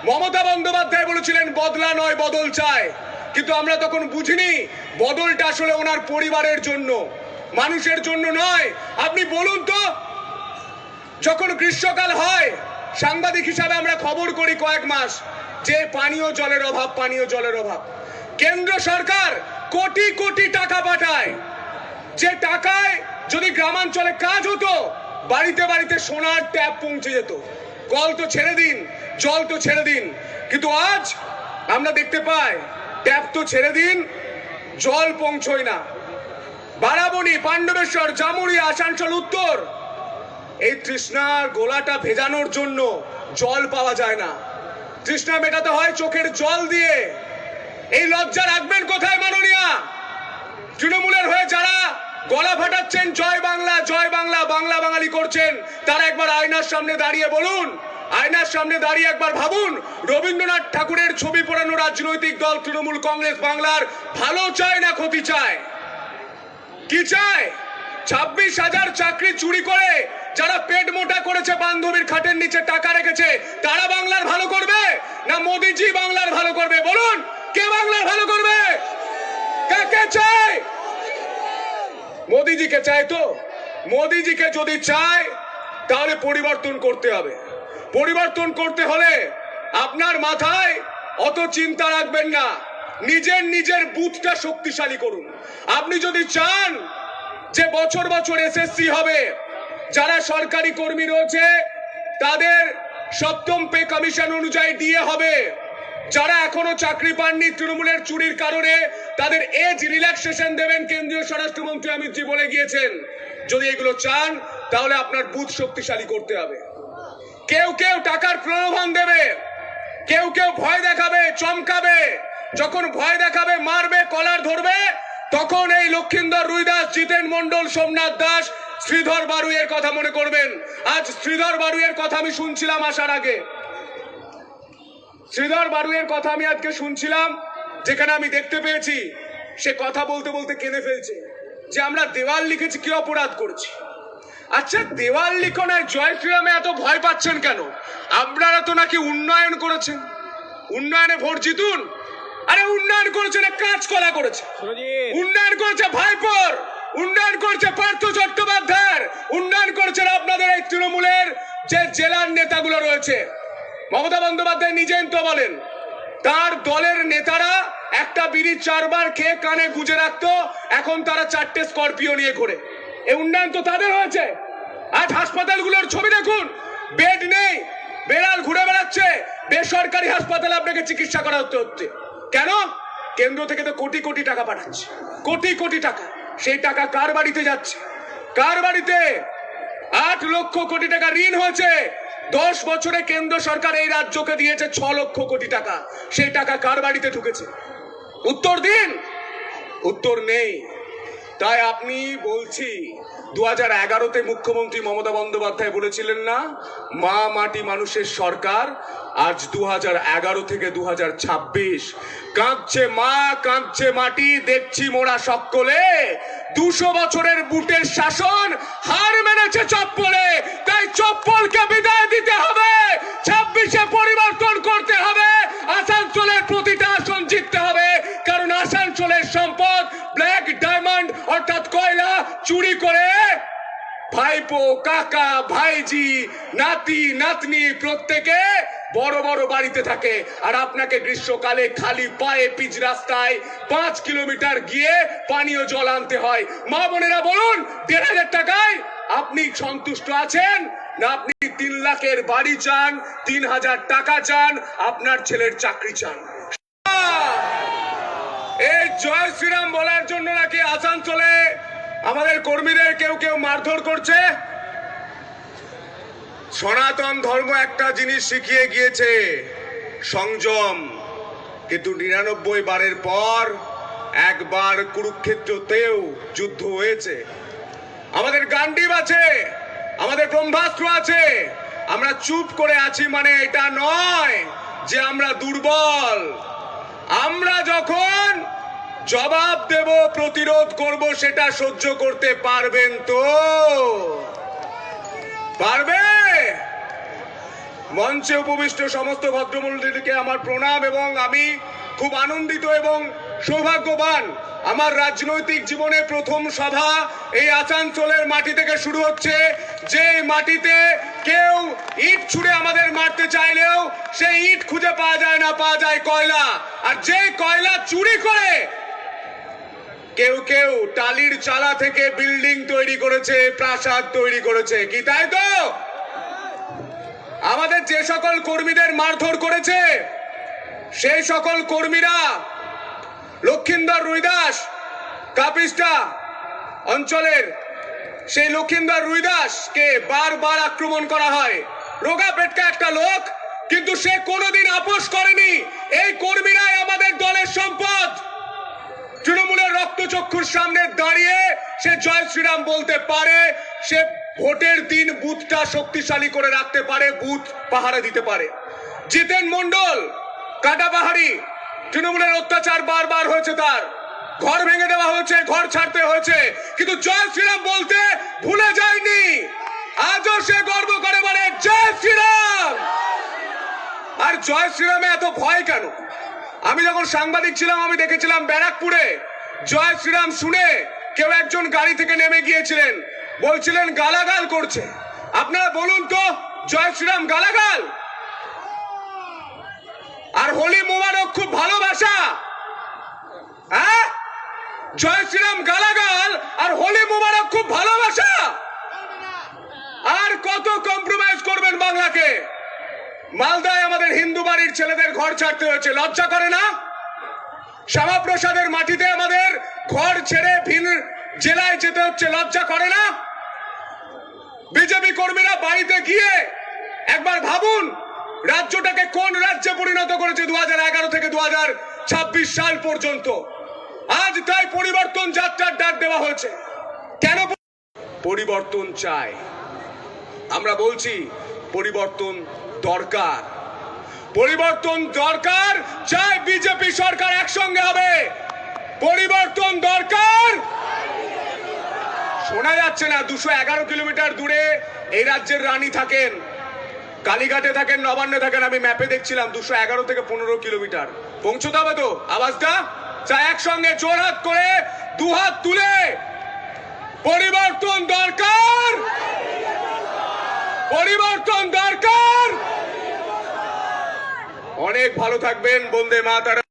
মমতা বন্দ্যোপাধ্যায় বলেছিলেন বদলা নয় বদল চায়, কিন্তু আমরা তখন বুঝিনি বদলটা আসলে ওনার পরিবারের জন্য, মানুষের জন্য নয়। আপনি বলুন তো, যখন গ্রীষ্মকাল হয় সাংবাদিক হিসাবে আমরা খবর করি কয়েক মাস যে পানীয় জলের অভাব, পানীয় জলের অভাব। কেন্দ্র সরকার কোটি কোটি টাকা পাঠায়, যে টাকায় যদি গ্রামাঞ্চলে কাজ হতো বাড়িতে বাড়িতে সোনার ট্যাপ পৌঁছে যেত। কল তো ছেড়ে দিন, জল তো ছেড়ে দিন, কিন্তু আজ আমরা দেখতে পাই ট্যাপ তো ছেড়ে দিন, জল পৌঁছয় না। বারাবণী, পাণ্ডবেশ্বর, জামুরিয়া, আসানসোল উত্তর, এই তৃষ্ণার গোলাটা ভেজানোর জন্য জল পাওয়া যায় না। তৃষ্ণা মেটাতে হয় চোখের জল দিয়ে। এই লজ্জা রাখবেন কোথায় মাননীয়া? তৃণমূলের হয়ে যারা গলা ফাটাচ্ছেন জয় বাংলা জয় বাংলা, বাংলা বাঙালি করছেন, তারা একবার আয়নার সামনে দাঁড়িয়ে বলুন, আয়নার সামনে দাঁড়িয়ে একবার ভাবুন, রবীন্দ্রনাথ ঠাকুরের ছবি পড়ানো রাজনৈতিক দল তৃণমূল কংগ্রেস বাংলার ভালো চায় না ক্ষতি চায়? কি চায়? 26,000 চাকরি চুরি করে যারা পেট মোটা করেছে, বান্ধবীর খাটের নিচে টাকা রেখেছে, তারা বাংলার ভালো করবে না মোদিজি বাংলার ভালো করবে? বলুন, কে বাংলার ভালো করবে? কাকে চায়? মোদিজিকে চায় তো? মোদিজিকে যদি চায় তাহলে পরিবর্তন করতে হবে। পরিবর্তন করতে হলে আপনার মাথায় অত চিন্তা রাখবেন না, নিজের বুথটা শক্তিশালী করুন। আপনি যদি চান যে বছর বছর এসএসসি হবে, যারা সরকারি কর্মী রয়েছে তাদের সপ্তম পে কমিশন অনুযায়ী ডিএ হবে, যারা এখনো চাকরি পাননি তৃণমূলের চুরির কারণে তাদের এজ রিল্যাক্সেশন দেবেন, কেন্দ্রীয় স্বরাষ্ট্রমন্ত্রী অমিত জি বলে গিয়েছেন। যদি এগুলো চান তাহলে আপনার বুথ শক্তিশালী করতে হবে। কেউ কেউ টাকার প্রলোভন দেবে, কেউ কেউ ভয় দেখাবে, চমকাবে। যখন ভয় দেখাবে, মারবে, কলার ধরবে, তখন এই লক্ষিন্দর রুইদাস, জিতেন মন্ডল, সোমনাথ দাস, শ্রীধর বারুইয়ের কথা মনে করবেন। আজ শ্রীধর বারুইয়ের কথা আমি শুনছিলাম আসার আগে, শ্রীধর বারুইয়ের কথা আমি আজকে শুনছিলাম, যেখানে আমি দেখতে পেয়েছি সে কথা বলতে বলতে কেঁদে ফেলছে যে আমরা দেওয়াল লিখেছি, কি অপরাধ করেছি? আচ্ছা, দেওয়াল লিখনের জয় শ্রীরামে এত ভয় পাচ্ছেন কেন? আপনারা তো নাকি উন্নয়ন করেছেন, উন্নয়নে ভোট জিতুন। আরে উন্নয়ন করেছেন, কাঁচকলা করেছে, উন্নয়ন করেছে ভাইপোর, উন্নয়ন করেছে পার্থ চট্টোপাধ্যায়ের, উন্নয়ন করেছেন আপনাদের এই তৃণমূলের যে জেলার নেতাগুলো রয়েছে। মমতা বন্দ্যোপাধ্যায় নিজেই তো বলেন তার দলের নেতারা একটা বিড়ি 4 বার খেয়ে কানে গুজে রাখতো, এখন তারা 4টে স্করপিও নিয়ে ঘোরে। এই উন্নয়ন তো তাদের হয়েছে। আজ হাসপাতালগুলোর ছবি দেখুন, বেড নেই, বেড়াল ঘুরে বেড়াচ্ছে, বেসরকারি হাসপাতালে আপনাকে চিকিৎসা করা হচ্ছে। কেন? কেন্দ্র থেকে তো কোটি কোটি টাকা পাঠাচ্ছে, কোটি কোটি টাকা। সেই টাকা কার বাড়িতে যাচ্ছে? কার বাড়িতে? 8 লক্ষ কোটি টাকা ঋণ হয়েছে। 10 বছরে কেন্দ্র সরকার এই রাজ্যকে দিয়েছে 6 লক্ষ কোটি টাকা। সেই টাকা কার বাড়িতে ঢুকেছে? উত্তর দিন। উত্তর নেই। তাই আপনি বলছি, 2011-তে মুখ্যমন্ত্রী মমতা বন্দ্যোপাধ্যায় বলেছিলেন না, মা মাটি মানুষের সরকার। আজ 2011 থেকে 2026, কাঁদছে মা, কাঁদছে মাটি, দেখছি মোরা সকলে। 200 বছরের বুটের শাসন হার মেনেছে চপ্পলে, তাই চপ্পলকে বিদায় দিতে হবে। 26-এ পরিবর্তন করতে হবে, আসানসোলের প্রতিটা আসন জিততে হবে, কারণ আসানসোলের সম্পদ ব্ল্যাক ডায়মন্ড অর্থাৎ কয়লা চুরি করে ভাইপো, কাকা, ভাইজি, নাতি, নাতনি প্রত্যেকে বড় বড় বাড়িতে থাকে। আর আপনাকে গ্রীষ্মকালে খালি পায়ে পিচ রাস্তায় 5 কিলোমিটার গিয়ে পানীয় জল আনতে হয়। মা বোনেরা বলুন, 1,500 টাকায় আপনি সন্তুষ্ট আছেন না আপনি 3 লাখের বাড়ি চান, 3,000 টাকা চান, আপনার ছেলের চাকরি চান? এই জয় শ্রীরাম বলার জন্য নাকি আসানসোলে আমাদের কর্মীদের কেউ কেউ মারধর করছে। সনাতন ধর্ম একটা জিনিস শিখিয়ে গিয়েছে, সংযম। কিন্তু 99 বারের পর একবার কুরুক্ষেত্রতেও যুদ্ধ হয়েছে। আমাদের গান্ডীব আছে, আমাদের ব্রহ্মাস্ত্র আছে। আমরা চুপ করে আছি মানে এটা নয় যে আমরা দুর্বল। আমরা যখন জবাব দেব, প্রতিরোধ করব, সেটা সহ্য করতে পারবেন তো? পারবে? মঞ্চে উপবিষ্ট সমস্ত ভদ্রমণ্ডলীকে আমার প্রণাম, এবং আমি খুব আনন্দিত এবং সৌভাগ্যবান। আমার রাজনৈতিক জীবনে প্রথম সভা এই আসানসোলের মাটি থেকে শুরু হচ্ছে, যে মাটিতে কেউ ইট ছুঁড়ে আমাদের মারতে চাইলেও সেই ইট খুঁজে পাওয়া যায় না, পাওয়া যায় কয়লা। আর যে কয়লা চুরি করে কেউ কেউ টালির চালা থেকে বিল্ডিং তৈরি করেছে, প্রাসাদ তৈরি করেছে, কি তাই তো? আমাদের যে সকল কর্মীদের মারধর করেছে সেই সকল কর্মীরা লক্ষিন্দর রুইদাস কাপিস্টা অঞ্চলের, সেই লক্ষিন্দর রুইদাসকে বারবার আক্রমণ করা হয়। রোগা পেটকা একটা লোক, কিন্তু সে কোনোদিন আপোষ করেনি। এই কর্মীরাই আমাদের দলের সম্পদ। তৃণমূলের রক্তচক্ষুর সামনে দাঁড়িয়ে সে জয় শ্রীরাম বলতে পারে, সে ভোটের দিন বুথটা শক্তিশালী করে রাখতে পারে, বুথ পাহারা দিতে পারে। জিতেন মন্ডল কাটা পাহাড়ি, তৃণমূলের অত্যাচার বারবার হয়েছে, তার ঘর ভেঙে দেওয়া হয়েছে, ঘর ছাড়তে হয়েছে, কিন্তু জয় শ্রীরাম বলতে ভুলে যায়নি। আজও সে গর্ব করে বলে জয় শ্রীরাম। আর জয় শ্রীরামে এত ভয় কেন? আমি যখন সাংবাদিক ছিলাম আমি দেখেছিলাম ব্যারাকপুরে জয় শ্রীরাম শুনে কেউ একজন গাড়ি থেকে নেমে গিয়েছিলেন, বলছিলেন গালাগাল করছে। আপনারা বলুন তো, জয় শ্রীরাম গালাগাল? আর হোলি মোবারক খুব ভালোবাসা? হ্যাঁ, জয় শ্রীরাম গালাগাল আর হোলি মোবারক খুব ভালোবাসা? আর কত কম্প্রোমাইজ করবেন বাংলাকে? মালদায় আমাদের হিন্দু বাড়ির ছেলেদের ঘর ছাড়তে হয়েছে, লজ্জা করে না? শ্যামাপ্রসাদের মাটিতে আমাদের ঘর ছেড়ে ভিন জেলায় যেতে হচ্ছে, লজ্জা করে না? বিজেপি কর্মীরা বাড়িতে গিয়ে একবার ভাবুন রাজ্যটাকে কোন রাজ্যে পরিণত করেছে 2011 থেকে 2026 সাল পর্যন্ত। আজ তাই পরিবর্তন যাত্রার ডাক দেওয়া হয়েছে। কেন পরিবর্তন চাই? আমরা বলছি পরিবর্তন দরকার, পরিবর্তন দরকার। চাই বিজেপি সরকার একসঙ্গে হবে, পরিবর্তন দরকার। শোনা যাচ্ছে না 211 কিলোমিটার দূরে এই রাজ্যের রানী থাকেন, কালীঘাটে থাকেন, নবান্নে থাকেন। আমি ম্যাপে দেখছিলাম 211 থেকে 15 কিলোমিটার। পৌঁছতে হবে তো আওয়াজটা? চাই একসঙ্গে জোরহাত করে দুহাত তুলে পরিবর্তন দরকার, পরিবর্তন দরকার। অনেক ভালো থাকবেন। বন্দে মাতরম।